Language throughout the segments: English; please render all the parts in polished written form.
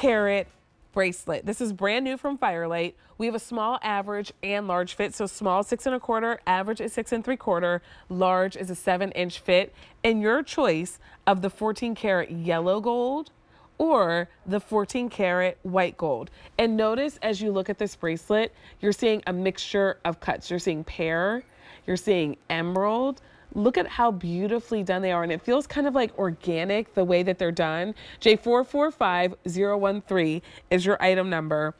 carat bracelet. This is brand new from Firelight. We have a small, average, and large fit. So small 6 1/4, average is 6 3/4, large is a 7-inch fit. And your choice of the 14 karat yellow gold or the 14 karat white gold. And notice as you look at this bracelet, you're seeing a mixture of cuts. You're seeing pear, you're seeing emerald. Look at how beautifully done they are, and it feels kind of like organic the way that they're done. J445013 is your item number.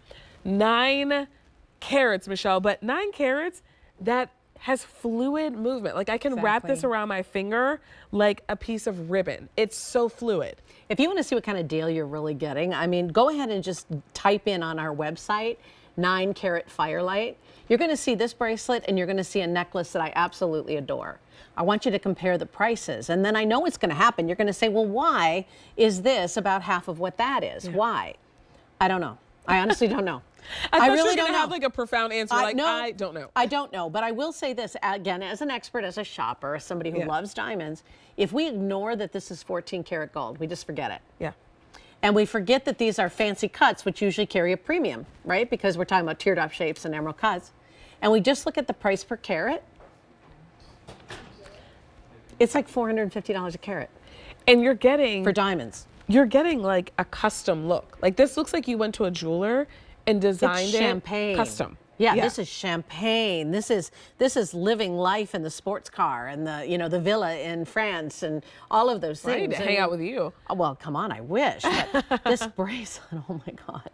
9 carats, Michelle, but 9 carats that has fluid movement. Like I can wrap this around my finger like a piece of ribbon. It's so fluid. If you want to see what kind of deal you're really getting, I mean, go ahead and just type in on our website 9 carat Firelight. You're going to see this bracelet and you're going to see a necklace that I absolutely adore. I want you to compare the prices, and then I know it's going to happen. You're going to say, well, why is this about half of what that is? Yeah. Why? I don't know. I honestly don't know. I really don't have like a profound answer. I don't know. I don't know, but I will say this again, as an expert, as a shopper, as somebody who loves diamonds, if we ignore that this is 14 karat gold, we just forget it. Yeah. And we forget that these are fancy cuts, which usually carry a premium, right? Because we're talking about teardrop shapes and emerald cuts. And we just look at the price per carat. It's like $450 a carat. And you're getting... for diamonds. You're getting like a custom look. Like this looks like you went to a jeweler and designed it custom. Yeah, this is champagne. This is living life in the sports car and the the villa in France and all of those things. Ready to hang out with you. Oh, well, come on, I wish. But this bracelet, oh my God.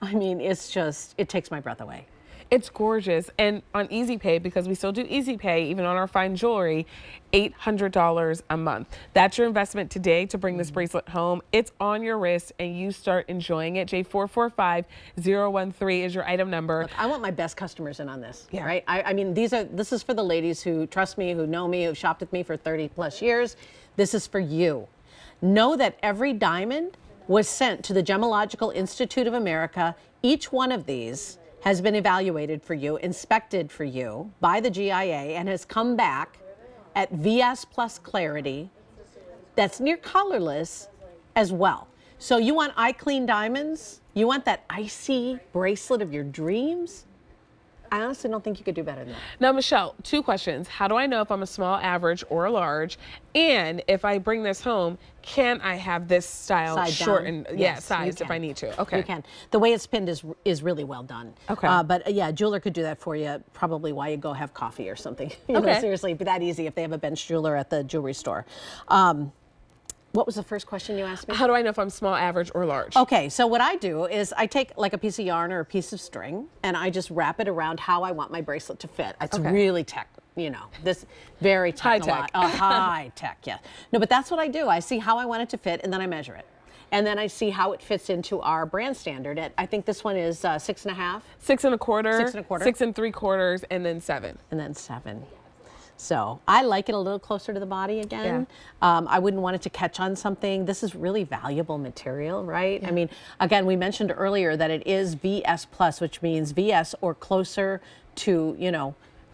I mean, it's just, it takes my breath away. It's gorgeous. And on Easy Pay, because we still do Easy Pay, even on our fine jewelry, $800 a month. That's your investment today to bring this bracelet home. It's on your wrist and you start enjoying it. J445013 is your item number. Look, I want my best customers in on this, right? I mean, this is for the ladies who trust me, who know me, who've shopped with me for 30 plus years. This is for you. Know that every diamond was sent to the Gemological Institute of America. Each one of these has been evaluated for you, inspected for you by the GIA, and has come back at VS plus clarity. That's near colorless as well. So you want eye clean diamonds? You want that icy bracelet of your dreams? I honestly don't think you could do better than that. Now, Michelle, 2 questions. How do I know if I'm a small, average, or a large? And if I bring this home, can I have this style shortened? Yes, sized if I need to. Okay. You can. The way it's pinned is really well done. Okay. But yeah, a jeweler could do that for you, probably while you go have coffee or something. You know, seriously, it'd be that easy if they have a bench jeweler at the jewelry store. What was the first question you asked me? How do I know if I'm small, average, or large? Okay, so what I do is I take like a piece of yarn or a piece of string and I just wrap it around how I want my bracelet to fit. It's really this very technological. High tech, yeah. No, but that's what I do. I see how I want it to fit and then I measure it. And then I see how it fits into our brand standard. I think this one is 6 1/2. 6 1/4. 6 1/4. 6 3/4, and then 7. And then 7. So I like it a little closer to the body again. I wouldn't want it to catch on something. This is really valuable material, right? I mean, again, we mentioned earlier that it is VS plus, which means VS or closer to,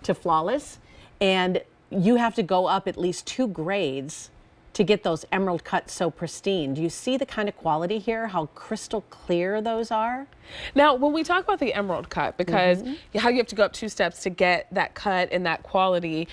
to flawless. And you have to go up at least 2 grades to get those emerald cuts so pristine. Do you see the kind of quality here, how crystal clear those are? Now, when we talk about the emerald cut, because how you have to go up 2 steps to get that cut and that quality,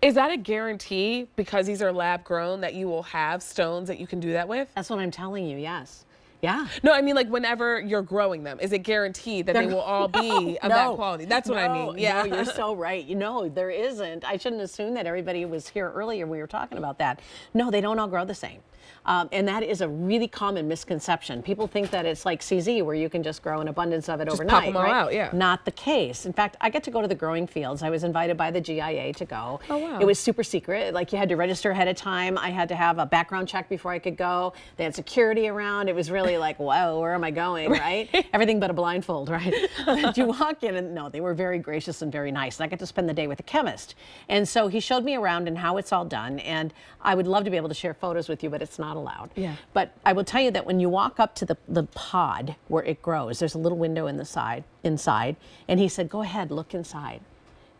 is that a guarantee, because these are lab grown, that you will have stones that you can do that with? That's what I'm telling you, yes. Yeah. No, I mean, like whenever you're growing them, is it guaranteed that they will all be of that quality? That's what I mean. Yeah. No, you're so right. There isn't. I shouldn't assume that everybody was here earlier. We were talking about that. No, they don't all grow the same. And that is a really common misconception. People think that it's like CZ, where you can just grow an abundance of it overnight. Pop them all out, yeah. Not the case. In fact, I get to go to the growing fields. I was invited by the GIA to go. Oh, wow. It was super secret. Like, you had to register ahead of time. I had to have a background check before I could go. They had security around. It was really like, whoa, where am I going, right? Everything but a blindfold, right? But you walk in and no, they were very gracious and very nice. And I got to spend the day with a chemist. And so he showed me around and how it's all done. And I would love to be able to share photos with you, but it's not allowed. Yeah. But I will tell you that when you walk up to the pod where it grows, there's a little window in the inside. And he said, go ahead, look inside.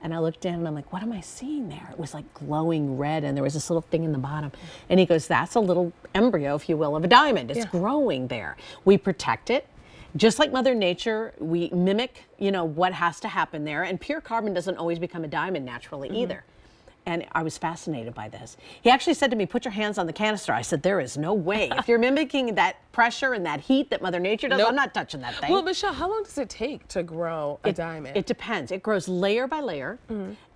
And I looked down and I'm like, what am I seeing there? It was like glowing red and there was this little thing in the bottom. And he goes, that's a little embryo, if you will, of a diamond. It's growing there. We protect it. Just like Mother Nature, we mimic, you know, what has to happen there. And pure carbon doesn't always become a diamond naturally either. And I was fascinated by this. He actually said to me, put your hands on the canister. I said, there is no way. If you're mimicking that pressure and that heat that Mother Nature does, I'm not touching that thing. Well, Michelle, how long does it take to grow a diamond? It depends. It grows layer by layer,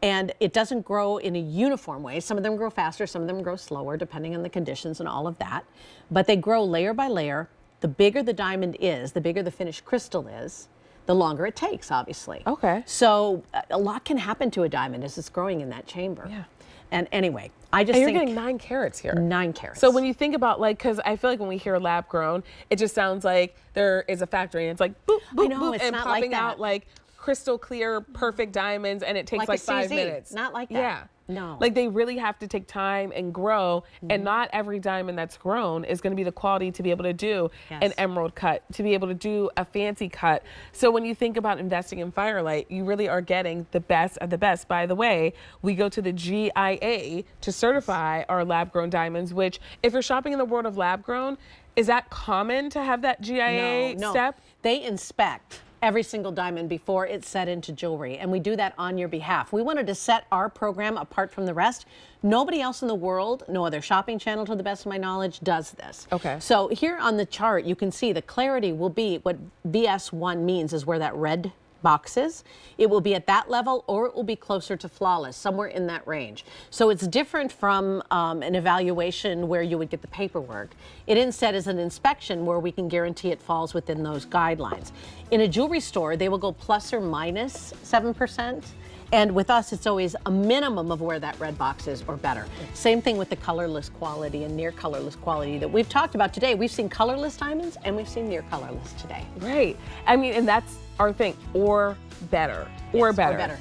and it doesn't grow in a uniform way. Some of them grow faster, some of them grow slower, depending on the conditions and all of that. But they grow layer by layer. The bigger the diamond is, the bigger the finished crystal is, the longer it takes, obviously. Okay. So a lot can happen to a diamond as it's growing in that chamber. Yeah. And anyway, I just think think you're getting 9 carats here. 9 carats. So when you think about, like, because I feel like when we hear lab grown, it just sounds like there is a factory and it's like boop, boop, I know, boop, it's and not popping like that. out like crystal clear, perfect diamonds, and it takes like a 5 CZ. minutes. Not like that. Yeah. No. Like they really have to take time and grow, and not every diamond that's grown is going to be the quality to be able to do an emerald cut, to be able to do a fancy cut. So when you think about investing in Firelight, you really are getting the best of the best. By the way, we go to the GIA to certify our lab grown diamonds, which if you're shopping in the world of lab grown, is that common to have that GIA step? They inspect every single diamond before it's set into jewelry, and we do that on your behalf. We wanted to set our program apart from the rest. Nobody else in the world, no other shopping channel to the best of my knowledge, does this. Okay. So here on the chart, you can see the clarity will be what BS1 means is where that red box is. It will be at that level, or it will be closer to flawless, somewhere in that range. So it's different from an evaluation where you would get the paperwork. It instead is an inspection where we can guarantee it falls within those guidelines. In a jewelry store, they will go plus or minus 7%. And with us, it's always a minimum of where that red box is or better. Same thing with the colorless quality and near colorless quality that we've talked about today. We've seen colorless diamonds and we've seen near colorless today. Right. I mean, and that's our thing, or better, or better.